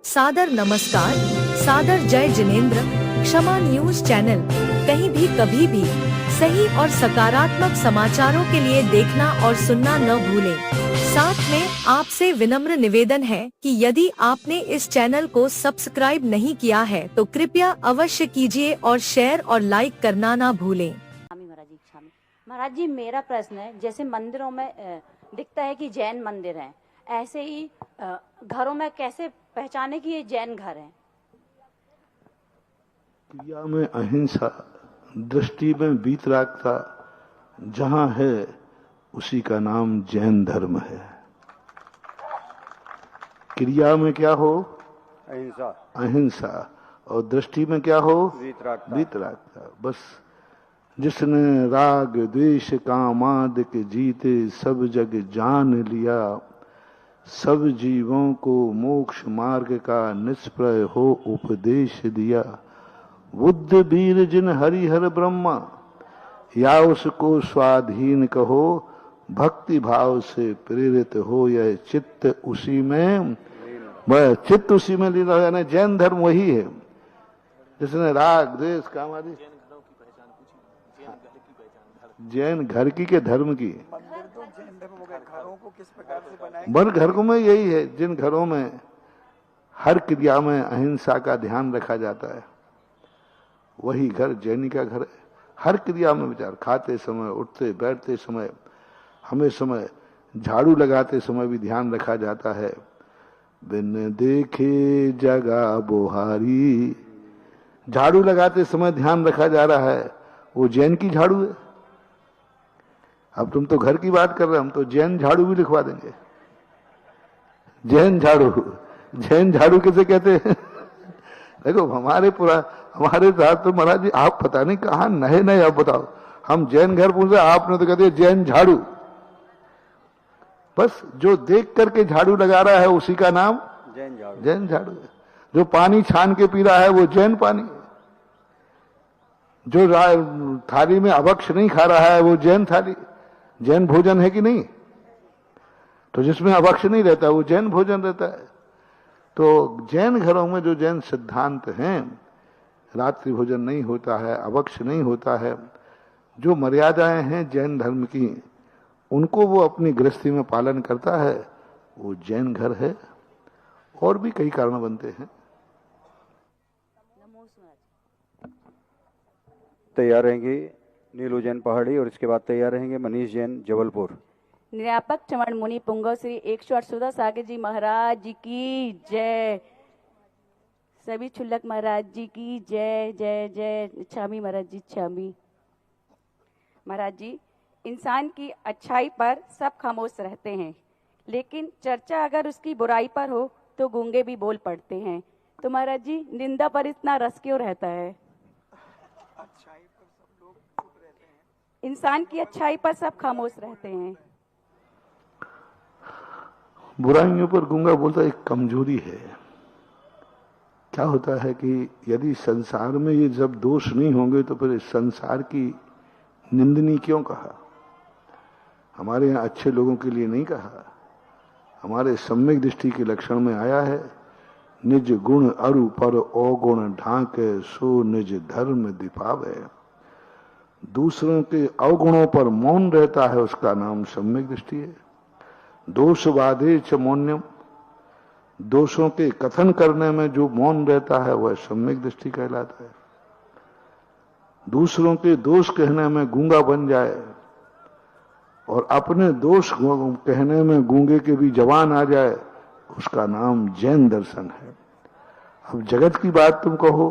सादर नमस्कार, सादर जय जिनेंद्र। क्षमा न्यूज चैनल कहीं भी कभी भी सही और सकारात्मक समाचारों के लिए देखना और सुनना न भूलें। साथ में आपसे विनम्र निवेदन है कि यदि आपने इस चैनल को सब्सक्राइब नहीं किया है तो कृपया अवश्य कीजिए और शेयर और लाइक करना ना भूलें। महाराज जी, मेरा प्रश्न है, जैसे मंदिरों में दिखता है कि जैन मंदिर हैं, ऐसे ही घरों में कैसे पहचाने कि ये जैन घर हैं? क्रिया में अहिंसा, दृष्टि में वीतरागता जहां है उसी का नाम जैन धर्म है। क्रिया में क्या हो? अहिंसा। अहिंसा। और दृष्टि में क्या हो? वीतरागता। वीतरागता। बस जिसने राग द्वेष कामाद के जीते सब जग जान लिया, सब जीवों को मोक्ष मार्ग का निष्प्रय हो उपदेश दिया। बुद्ध वीर जिन हरिहर ब्रह्मा, या उसको स्वाधीन कहो, भक्ति भाव से प्रेरित हो यह चित्त उसी में, वह चित्त उसी में लीन हो। यानी जैन धर्म वही है जिसने राग द्वेष काम आदि। जैन घर की के धर्म की मंदिर तो जैन धर्म हो गए, घरों को किस प्रकार से बनाए? बर घरों में यही है, जिन घरों में हर क्रिया में अहिंसा का ध्यान रखा जाता है वही घर जैनी का घर है। हर क्रिया में विचार, खाते समय, उठते बैठते समय, हमें समय झाड़ू लगाते समय भी ध्यान रखा जाता है। बिन देखे जगा बोहारी, झाड़ू लगाते समय ध्यान रखा जा रहा है, वो जैन की झाड़ू है। अब तुम तो घर की बात कर रहे हो, हम तो जैन झाड़ू भी लिखवा देंगे। जैन झाड़ू, जैन झाड़ू किसे कहते हैं? देखो हमारे साथ तो महाराज जी आप पता नहीं कहाँ नए नए, आप बताओ। हम जैन घर पूछ रहे, आपने तो कहते जैन झाड़ू। बस जो देख करके झाड़ू लगा रहा है उसी का नाम जैन झाड़ू। जैन झाड़ू है। जो पानी छान के पी रहा है वो जैन पानी है। जो थाली में अभक्ष नहीं खा रहा है वो जैन थाली, जैन भोजन है कि नहीं? तो जिसमें अभक्ष नहीं रहता वो जैन भोजन रहता है। तो जैन घरों में जो जैन सिद्धांत हैं, रात्रि भोजन नहीं होता है, अभक्ष नहीं होता है, जो मर्यादाएं हैं जैन धर्म की, उनको वो अपनी गृहस्थी में पालन करता है, वो जैन घर है। और भी कई कारण बनते हैं। तैयार रहेंगे नीलू जैन पहाड़ी, और इसके बाद तैयार रहेंगे मनीष जैन जबलपुर। निरापक चमन मुनि पुंगव श्री 108 सुधा सागर जी महाराज जी की जय। सभी छुल्लक महाराज जी की जय जय जय। छामी महाराज जी, छामी महाराज जी। इंसान की अच्छाई पर सब खामोश रहते हैं, लेकिन चर्चा अगर उसकी बुराई पर हो तो गूंगे भी बोल पड़ते हैं। तो महाराज जी, निंदा पर इतना रस क्यों रहता है? अच्छाई पर सब लोग चुप रहते हैं, इंसान की अच्छाई पर सब खामोश रहते हैं। बुराइयों पर गूंगा बोलता एक कमजोरी है। क्या होता है कि यदि संसार में ये जब दोष नहीं होंगे तो फिर इस संसार की निंदनी क्यों कहा? हमारे यहाँ अच्छे लोगों के लिए नहीं कहा। हमारे सम्यक दृष्टि के लक्षण में आया है, निज गुण अरु पर अवगुण ढांके सो निज धर्म दिपावे। दूसरों के अवगुणों पर मौन रहता है, उसका नाम सम्यक दृष्टि है। दोषवादे च मौन्यम, दोषों के कथन करने में जो मौन रहता है वह सम्यक दृष्टि कहलाता है। दूसरों के दोष कहने में गूंगा बन जाए और अपने दोष कहने में गूंगे के भी जवान आ जाए, उसका नाम जैन दर्शन है। अब जगत की बात तुम कहो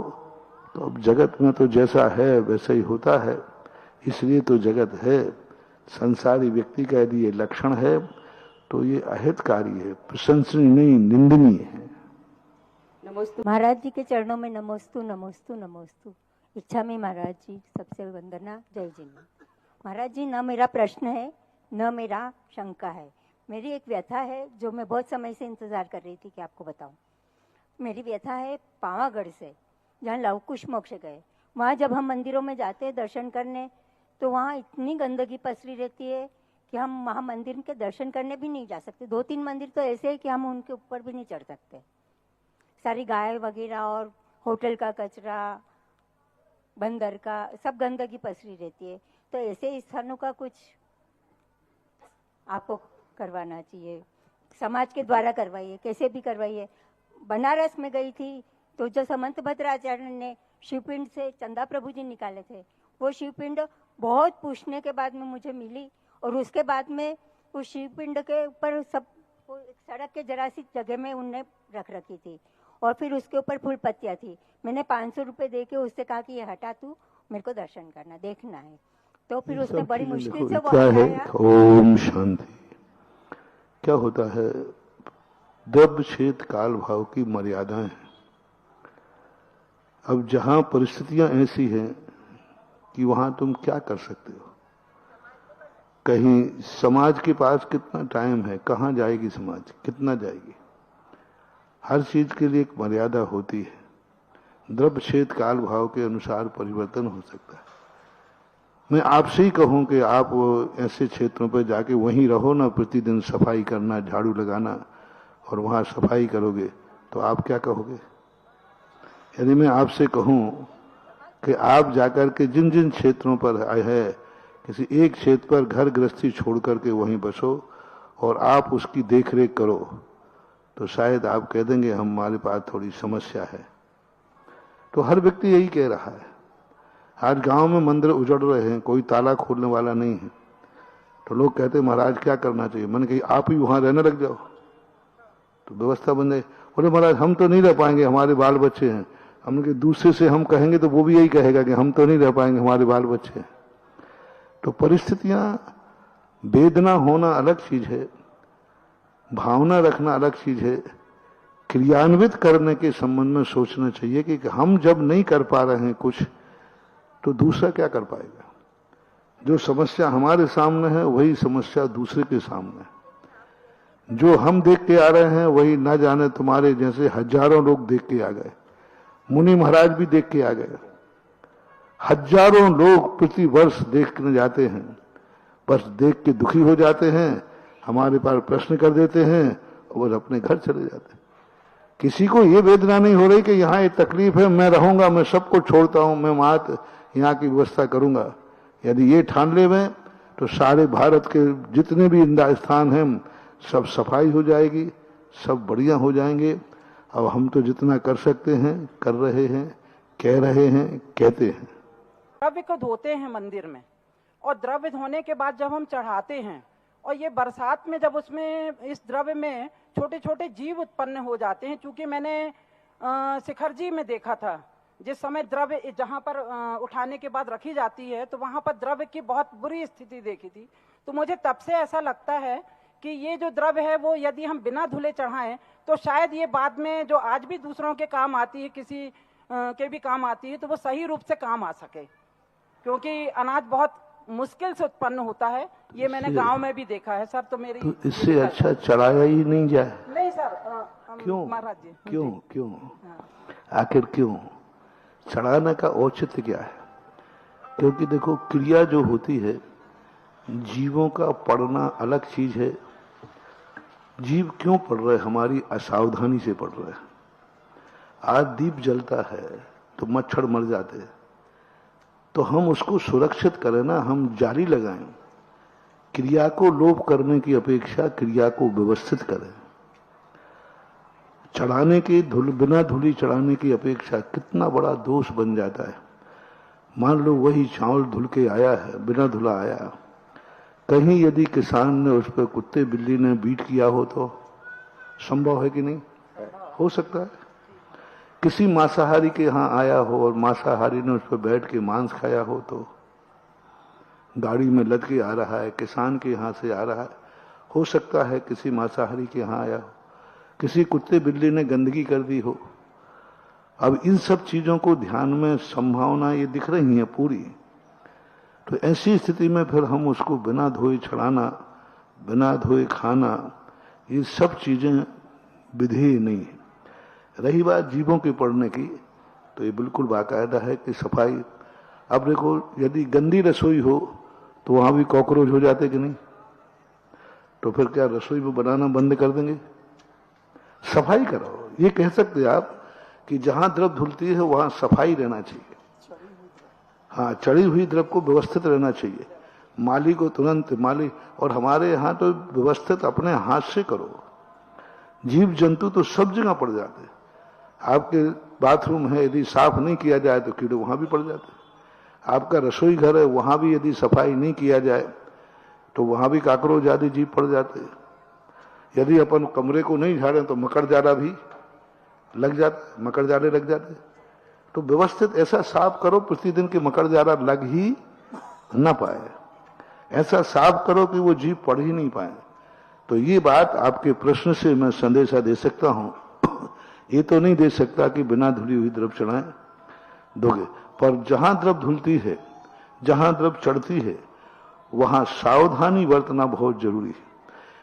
तो अब जगत में तो जैसा है वैसा ही होता है, इसलिए तो जगत है। संसारी व्यक्ति का यदि ये लक्षण है तो ये अहितकारी है, प्रशंसनीय नहीं, निंदनीय है। नमोस्तु महाराज जी के चरणों में नमोस्तु नमोस्तु नमोस्तु। इच्छा में महाराज जी सबसे वंदना, जय जी। महाराज जी, न मेरा प्रश्न है न मेरा शंका है, मेरी एक व्यथा है जो मैं बहुत समय से इंतजार कर रही थी कि आपको बताऊं। मेरी व्यथा है पावागढ़ से, जहाँ लवकुश मोक्ष गए। वहाँ जब हम मंदिरों में जाते हैं दर्शन करने तो वहाँ इतनी गंदगी पसरी रहती है कि हम वहाँ मंदिर के दर्शन करने भी नहीं जा सकते। 2-3 मंदिर तो ऐसे है कि हम उनके ऊपर भी नहीं चढ़ सकते। सारी गाय वगैरह और होटल का कचरा, बंदर का, सब गंदगी पसरी रहती है। तो ऐसे स्थानों का कुछ आपको करवाना चाहिए, समाज के द्वारा करवाइए, कैसे भी करवाइए। बनारस में गई थी तो जो समंत भद्राचार्य ने शिवपिंड से चंदा प्रभु जी निकाले थे, वो शिवपिंड बहुत पूछने के बाद में मुझे मिली, और उसके बाद में उस शिवपिंड के ऊपर सब वो एक सड़क के जरा सी जगह में उनने रख रखी थी, और फिर उसके ऊपर फूल पत्तियाँ थी। मैंने 500 रुपये दे के उससे कहा कि ये हटा, तू मेरे को दर्शन करना, देखना है। तो फिर उसने बड़ी मुश्किल से वो क्या है, हटाया। ओम शांति। क्या होता है, द्रव्य क्षेत्र काल भाव की मर्यादाएं हैं। अब जहां परिस्थितियां ऐसी हैं कि वहां तुम क्या कर सकते हो। कहीं समाज के पास कितना टाइम है, कहां जाएगी समाज, कितना जाएगी। हर चीज के लिए एक मर्यादा होती है। द्रव्य क्षेत्र काल भाव के अनुसार परिवर्तन हो सकता है। मैं आपसे ही कहूं कि आप ऐसे क्षेत्रों पर जाके वहीं रहो ना, प्रतिदिन सफाई करना, झाड़ू लगाना, और वहां सफाई करोगे तो आप क्या कहोगे। यदि मैं आपसे कहूं कि आप जाकर के जिन जिन क्षेत्रों पर है, किसी एक क्षेत्र पर घर गृहस्थी छोड़ करके वहीं बसो और आप उसकी देखरेख करो, तो शायद आप कह देंगे हमारे पास थोड़ी समस्या है। तो हर व्यक्ति यही कह रहा है। आज गांव में मंदिर उजड़ रहे हैं, कोई ताला खोलने वाला नहीं है, तो लोग कहते महाराज क्या करना चाहिए। मैंने कहा आप ही वहां रहने लग जाओ तो व्यवस्था बन जाए। बोले महाराज हम तो नहीं रह पाएंगे, हमारे बाल बच्चे हैं। हमने कहा दूसरे से हम कहेंगे तो वो भी यही कहेगा कि हम तो नहीं रह पाएंगे, हमारे बाल बच्चे हैं। तो परिस्थितियां, वेदना होना अलग चीज है, भावना रखना अलग चीज है। क्रियान्वित करने के संबंध में सोचना चाहिए कि हम जब नहीं कर पा रहे हैं कुछ, तो दूसरा क्या कर पाएगा। जो समस्या हमारे सामने है वही समस्या दूसरे के सामने है। जो हम देख के आ रहे हैं वही ना जाने तुम्हारे जैसे हजारों लोग देख के आ गए। मुनि महाराज भी देख के आ गए। हजारों लोग प्रति वर्ष देखने जाते हैं, बस देख के दुखी हो जाते हैं, हमारे पास प्रश्न कर देते हैं और अपने घर चले जाते हैं। किसी को ये वेदना नहीं हो रही कि यहाँ ये तकलीफ है, मैं रहूंगा, मैं सबको छोड़ता हूं, मैं वहां यहाँ की व्यवस्था करूंगा। यदि ये ठान ले में तो सारे भारत के जितने भी स्थान हैं सब सफाई हो जाएगी, सब बढ़िया हो जाएंगे। अब हम तो जितना कर सकते हैं कर रहे हैं, कह रहे हैं, कहते हैं। द्रव्य को धोते हैं मंदिर में, और द्रव्य धोने के बाद जब हम चढ़ाते हैं, और ये बरसात में जब उसमें इस द्रव्य में छोटे छोटे जीव उत्पन्न हो जाते हैं। चूंकि मैंने शिखर जी में देखा था, जिस समय द्रव्य जहाँ पर उठाने के बाद रखी जाती है तो वहां पर द्रव्य की बहुत बुरी स्थिति देखी थी। तो मुझे तब से ऐसा लगता है कि ये जो द्रव्य है वो यदि हम बिना धुले चढ़ाएं तो शायद ये बाद में जो आज भी दूसरों के काम आती है, किसी के भी काम आती है, तो वो सही रूप से काम आ सके। क्योंकि अनाज बहुत मुश्किल से उत्पन्न होता है, ये मैंने गांव में भी देखा है सर। तो मेरी तो इससे अच्छा चढ़ाया ही नहीं जाए। नहीं सर, क्यों महाराज जी, क्यों क्यों आखिर क्यों चढ़ाने का औचित्य क्या है। क्योंकि देखो क्रिया जो होती है, जीवों का पढ़ना अलग चीज है। जीव क्यों पढ़ रहे, हमारी असावधानी से पढ़ रहे हैं। आज दीप जलता है तो मच्छर मर जाते हैं, तो हम उसको सुरक्षित करें ना, हम जारी लगाएं। क्रिया को लोप करने की अपेक्षा क्रिया को व्यवस्थित करें। चढ़ाने की बिना धुली चढ़ाने की अपेक्षा कितना बड़ा दोष बन जाता है। मान लो वही चावल धुल के आया है, बिना धुला आया, कहीं यदि किसान ने उस पर कुत्ते बिल्ली ने बीट किया हो तो संभव है कि नहीं, हो सकता है। किसी मांसाहारी के यहाँ आया हो और मांसाहारी ने उस पर बैठ के मांस खाया हो तो गाड़ी में लद के आ रहा है, किसान के यहाँ से आ रहा है, हो सकता है किसी मांसाहारी के यहाँ आया हो। किसी कुत्ते बिल्ली ने गंदगी कर दी हो। अब इन सब चीजों को ध्यान में संभावना ये दिख रही है पूरी। तो ऐसी स्थिति में फिर हम उसको बिना धोए चढ़ाना, बिना धोए खाना, ये सब चीजें विधेय नहीं है। रही बात जीवों के पढ़ने की, तो ये बिल्कुल बाकायदा है कि सफाई। अब देखो यदि गंदी रसोई हो तो वहां भी कॉकरोच हो जाते कि नहीं, तो फिर क्या रसोई में बनाना बंद कर देंगे। सफाई करो, ये कह सकते आप कि जहां द्रव धुलती है वहां सफाई रहना चाहिए। हाँ, चढ़ी हुई द्रव को व्यवस्थित रहना चाहिए। माली को तुरंत माली, और हमारे यहाँ तो व्यवस्थित अपने हाथ से करो। जीव जंतु तो सब जगह पड़ जाते हैं। आपके बाथरूम है, यदि साफ नहीं किया जाए तो कीड़े वहां भी पड़ जाते हैं। आपका रसोई घर है, वहां भी यदि सफाई नहीं किया जाए तो वहां भी काकरोच आदि जीव पड़ जाते हैं। यदि अपन कमरे को नहीं झाड़ें तो मकड़ जाला भी लग जाता, मकड़ जाले लग जाते। तो व्यवस्थित ऐसा साफ करो प्रतिदिन के मकड़ जाला लग ही न पाए, ऐसा साफ करो कि वो जीव पढ़ ही नहीं पाए। तो ये बात आपके प्रश्न से मैं संदेशा दे सकता हूं। ये तो नहीं दे सकता कि बिना धुली हुई द्रव चढ़ाएं दोगे, पर जहां द्रव धुलती है, जहां द्रव चढ़ती है, वहां सावधानी बरतना बहुत जरूरी है।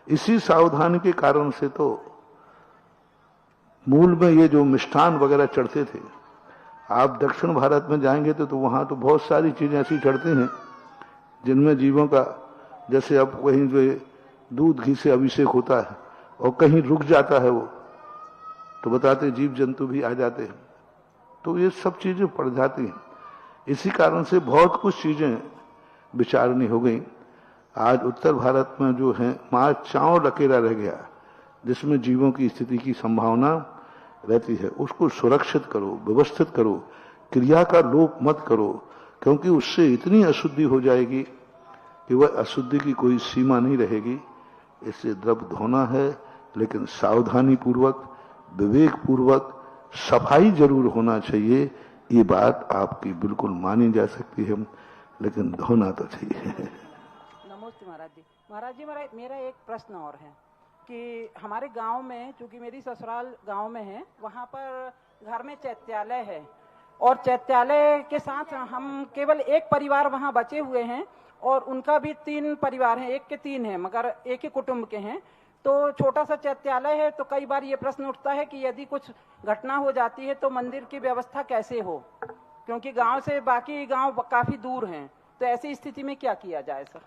इसी सावधानी के कारण से तो मूल में ये जो मिष्ठान वगैरह चढ़ते थे, आप दक्षिण भारत में जाएंगे तो वहां तो बहुत सारी चीजें ऐसी चढ़ती हैं जिनमें जीवों का, जैसे अब कहीं जो दूध घी से अभिषेक होता है और कहीं रुक जाता है वो, तो बताते जीव जंतु भी आ जाते हैं। तो ये सब चीजें पड़ जाती हैं। इसी कारण से बहुत कुछ चीजें विचारनी हो गई। आज उत्तर भारत में जो है माँ चावल अकेला रह गया, जिसमें जीवों की स्थिति की संभावना रहती है। उसको सुरक्षित करो, व्यवस्थित करो, क्रिया का लोप मत करो, क्योंकि उससे इतनी अशुद्धि हो जाएगी कि वह अशुद्धि की कोई सीमा नहीं रहेगी। इससे द्रव धोना है, लेकिन सावधानी पूर्वक, विवेक पूर्वक, सफाई जरूर होना चाहिए। ये बात आपकी बिल्कुल मानी जा सकती है, लेकिन धोना तो चाहिए। नमस्ते महाराज जी। महाराज जी, मेरा एक प्रश्न और है कि हमारे गांव में, चूंकि मेरी ससुराल गांव में है, वहां पर घर में चैत्यालय है और चैत्यालय के साथ हम केवल एक परिवार वहां बचे हुए हैं और उनका भी 3 परिवार हैं, एक के 3 हैं मगर एक ही कुटुंब के हैं। तो छोटा सा चैत्यालय है, तो कई बार ये प्रश्न उठता है कि यदि कुछ घटना हो जाती है तो मंदिर की व्यवस्था कैसे हो, क्योंकि गांव से बाकी गांव काफी दूर हैं। तो ऐसी स्थिति में क्या किया जाए सर?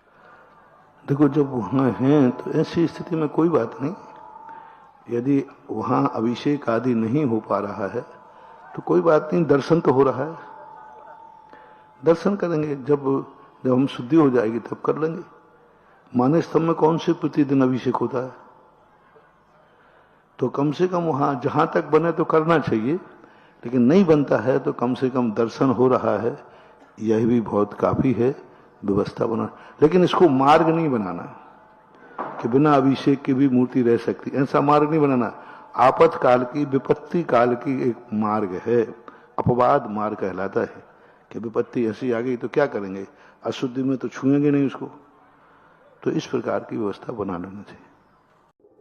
देखो, जब वहां हैं तो ऐसी स्थिति में कोई बात नहीं। यदि वहां अभिषेक आदि नहीं हो पा रहा है तो कोई बात नहीं, दर्शन तो हो रहा है, दर्शन करेंगे। जब हम शुद्धि हो जाएगी तब कर लेंगे। मानस स्तंभ में कौन से प्रतिदिन अभिषेक होता है? तो कम से कम वहां जहां तक बने तो करना चाहिए, लेकिन नहीं बनता है तो कम से कम दर्शन हो रहा है, यह भी बहुत काफी है व्यवस्था बना। लेकिन इसको मार्ग नहीं बनाना कि बिना अभिषेक की भी मूर्ति रह सकती, ऐसा मार्ग नहीं बनाना। आपातकाल की, विपत्ति काल की एक मार्ग है, अपवाद मार्ग कहलाता है कि विपत्ति ऐसी आ गई तो क्या करेंगे, अशुद्धि में तो छुएंगे नहीं उसको। तो इस प्रकार की व्यवस्था बना लेना चाहिए।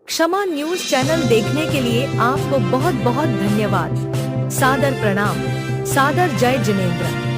क्षमा न्यूज चैनल देखने के लिए आपको बहुत बहुत धन्यवाद। सादर प्रणाम। सादर जय जिनेंद्र।